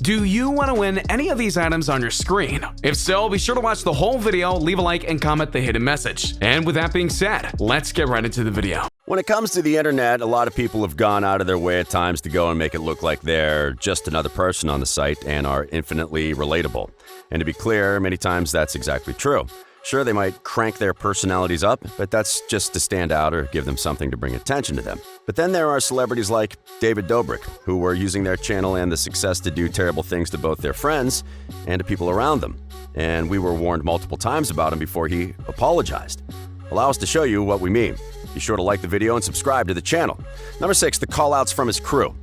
Do you want to win any of these items on your screen? If so, be sure to watch the whole video, leave a like, and comment the hidden message. And with that being said, let's get right into the video. When it comes to the internet, a lot of people have gone out of their way at times to go and make it look like they're just another person on the site and are infinitely relatable. And to be clear, many times that's exactly true. Sure, they might crank their personalities up, but that's just to stand out or give them something to bring attention to them. But then there are celebrities like David Dobrik, who were using their channel and the success to do terrible things to both their friends and to people around them. And we were warned multiple times about him before he apologized. Allow us to show you what we mean. Be sure to like the video and subscribe to the channel. Number 6, the callouts from his crew.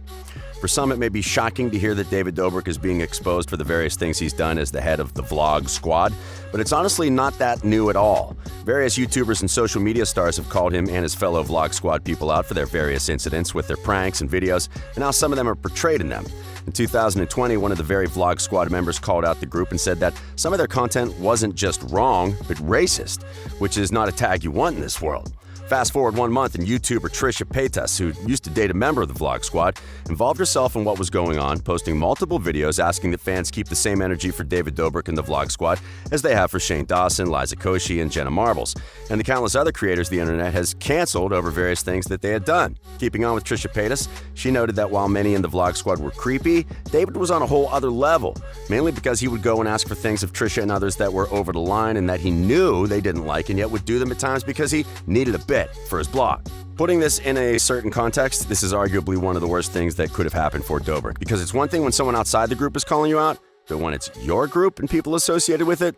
For some, it may be shocking to hear that David Dobrik is being exposed for the various things he's done as the head of the Vlog Squad, but it's honestly not that new at all. Various YouTubers and social media stars have called him and his fellow Vlog Squad people out for their various incidents with their pranks and videos, and how some of them are portrayed in them. In 2020, one of the very Vlog Squad members called out the group and said that some of their content wasn't just wrong, but racist, which is not a tag you want in this world. Fast forward 1 month and YouTuber Trisha Paytas, who used to date a member of the Vlog Squad, involved herself in what was going on, posting multiple videos asking that fans keep the same energy for David Dobrik and the Vlog Squad as they have for Shane Dawson, LIZA, KOSHY, and Jenna Marbles, and the countless other creators the internet has canceled over various things that they had done. Keeping on with Trisha Paytas, she noted that while many in the Vlog Squad were creepy, David was on a whole other level, mainly because he would go and ask for things of Trisha and others that were over the line and that he knew they didn't like, and yet would do them at times because he needed a bit for his blog. Putting this in a certain context, this is arguably one of the worst things that could have happened for Dobrik, because it's one thing when someone outside the group is calling you out, but when it's your group and people associated with it,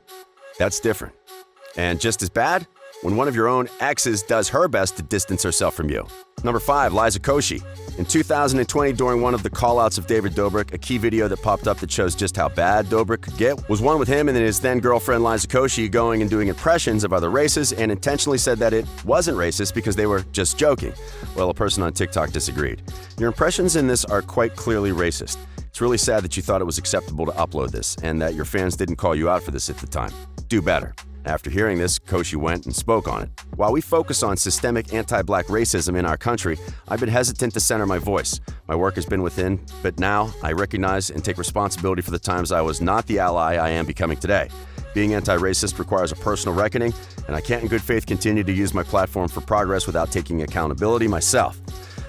that's different. And just as bad, when one of your own exes does her best to distance herself from you. Number 5, LIZA KOSHY. In 2020, during one of the callouts of David Dobrik, a key video that popped up that shows just how bad Dobrik could get was one with him and his then-girlfriend LIZA KOSHY going and doing impressions of other races and intentionally said that it wasn't racist because they were just joking. Well, a person on TikTok disagreed. Your impressions in this are quite clearly racist. It's really sad that you thought it was acceptable to upload this and that your fans didn't call you out for this at the time. Do better. After hearing this, KOSHY went and spoke on it. While we focus on systemic anti-black racism in our country, I've been hesitant to center my voice. My work has been within, but now I recognize and take responsibility for the times I was not the ally I am becoming today. Being anti-racist requires a personal reckoning, and I can't in good faith continue to use my platform for progress without taking accountability myself.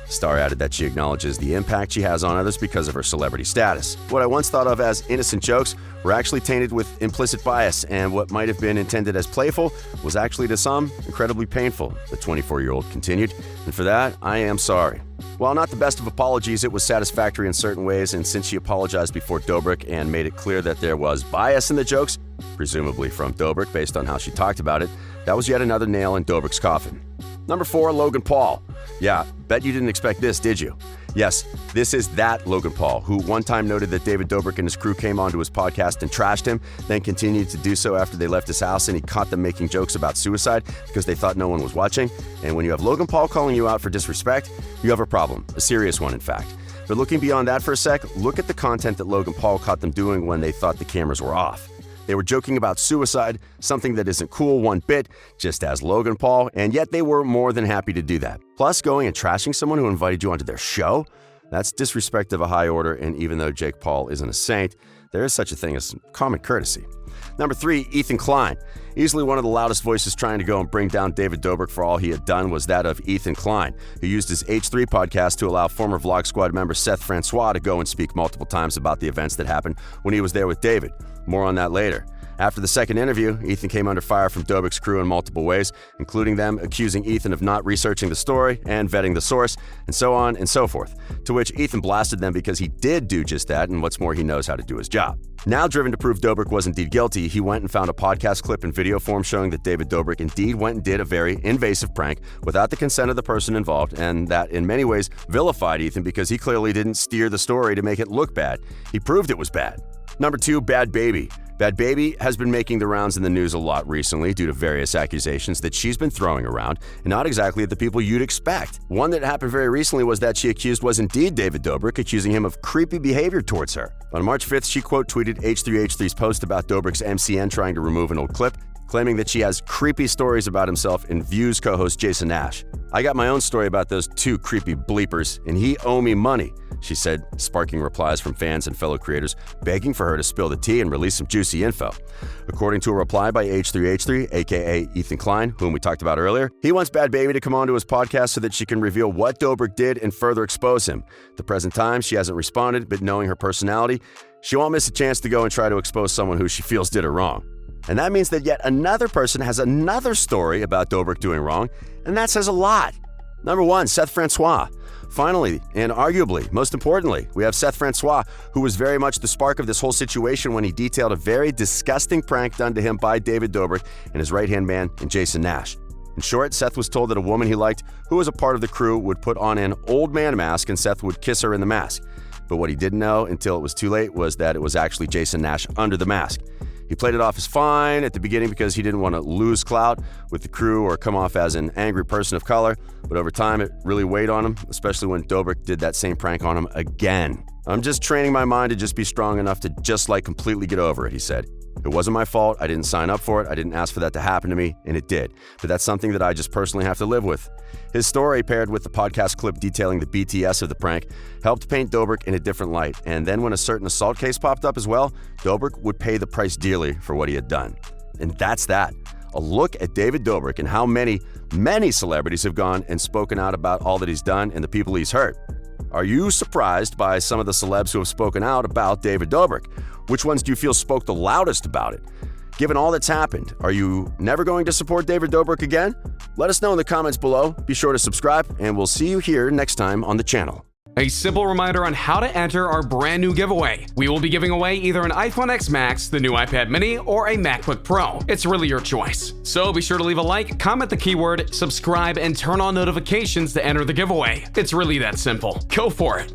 Star added that she acknowledges the impact she has on others because of her celebrity status. What I once thought of as innocent jokes were actually tainted with implicit bias, and what might have been intended as playful was actually to some incredibly painful, the 24-year-old continued, and for that, I am sorry. While not the best of apologies, it was satisfactory in certain ways, and since she apologized before Dobrik and made it clear that there was bias in the jokes, presumably from Dobrik based on how she talked about it, that was yet another nail in Dobrik's coffin. Number 4, Logan Paul. Yeah, bet you didn't expect this, did you? Yes, this is that Logan Paul, who one time noted that David Dobrik and his crew came onto his podcast and trashed him, then continued to do so after they left his house and he caught them making jokes about suicide because they thought no one was watching. And when you have Logan Paul calling you out for disrespect, you have a problem, a serious one in fact. But looking beyond that for a sec, look at the content that Logan Paul caught them doing when they thought the cameras were off. They were joking about suicide, something that isn't cool one bit, just as Logan Paul, and yet they were more than happy to do that. Plus, going and trashing someone who invited you onto their show? That's disrespect of a high order, and even though Jake Paul isn't a saint, there is such a thing as common courtesy. Number 3, Ethan Klein. Easily one of the loudest voices trying to go and bring down David Dobrik for all he had done was that of Ethan Klein, who used his H3 podcast to allow former Vlog Squad member SETH FRANCOIS to go and speak multiple times about the events that happened when he was there with David. More on that later. After the second interview, Ethan came under fire from Dobrik's crew in multiple ways, including them accusing Ethan of not researching the story and vetting the source, and so on and so forth, to which Ethan blasted them because he did do just that, and what's more, he knows how to do his job. Now driven to prove Dobrik was indeed guilty, he went and found a podcast clip in video form showing that David Dobrik indeed went and did a very invasive prank without the consent of the person involved, and that in many ways vilified Ethan because he clearly didn't steer the story to make it look bad. He proved it was bad. Number 2, Bad Baby. Bad Baby has been making the rounds in the news a lot recently due to various accusations that she's been throwing around, and not exactly at the people you'd expect. One that happened very recently was that she accused was indeed David Dobrik, accusing him of creepy behavior towards her. On March 5th, she quote tweeted H3H3's post about Dobrik's MCN trying to remove an old clip, claiming that she has creepy stories about himself in View's co-host Jason Nash. "I got my own story about those two creepy bleepers, and he owe me money," she said, sparking replies from fans and fellow creators begging for her to spill the tea and release some juicy info. According to a reply by H3H3, aka Ethan Klein, whom we talked about earlier, he wants Bad Baby to come onto his podcast so that she can reveal what Dobrik did and further expose him. At the present time, she hasn't responded, but knowing her personality, she won't miss a chance to go and try to expose someone who she feels did her wrong. And that means that yet another person has another story about Dobrik doing wrong, and that says a lot. Number 1, Seth Francois. Finally, and arguably, most importantly, we have Seth Francois, who was very much the spark of this whole situation when he detailed a very disgusting prank done to him by David Dobrik and his right-hand man in Jason Nash. In short, Seth was told that a woman he liked, who was a part of the crew, would put on an old man mask and Seth would kiss her in the mask. But what he didn't know until it was too late was that it was actually Jason Nash under the mask. He played it off as fine at the beginning because he didn't want to lose clout with the crew or come off as an angry person of color, but over time it really weighed on him, especially when Dobrik did that same prank on him again. "I'm just training my mind to just be strong enough to just completely get over it," he said. "It wasn't my fault, I didn't sign up for it, I didn't ask for that to happen to me, and it did. But that's something that I just personally have to live with." His story, paired with the podcast clip detailing the BTS of the prank, helped paint Dobrik in a different light, and then when a certain assault case popped up as well, Dobrik would pay the price dearly for what he had done. And that's that. A look at David Dobrik and how many celebrities have gone and spoken out about all that he's done and the people he's hurt. Are you surprised by some of the celebs who have spoken out about David Dobrik? Which ones do you feel spoke the loudest about it? Given all that's happened, are you never going to support David Dobrik again? Let us know in the comments below. Be sure to subscribe, and we'll see you here next time on the channel. A simple reminder on how to enter our brand new giveaway. We will be giving away either an iPhone X Max, the new iPad mini, or a MacBook Pro. It's really your choice. So be sure to leave a like, comment the keyword, subscribe, and turn on notifications to enter the giveaway. It's really that simple. Go for it.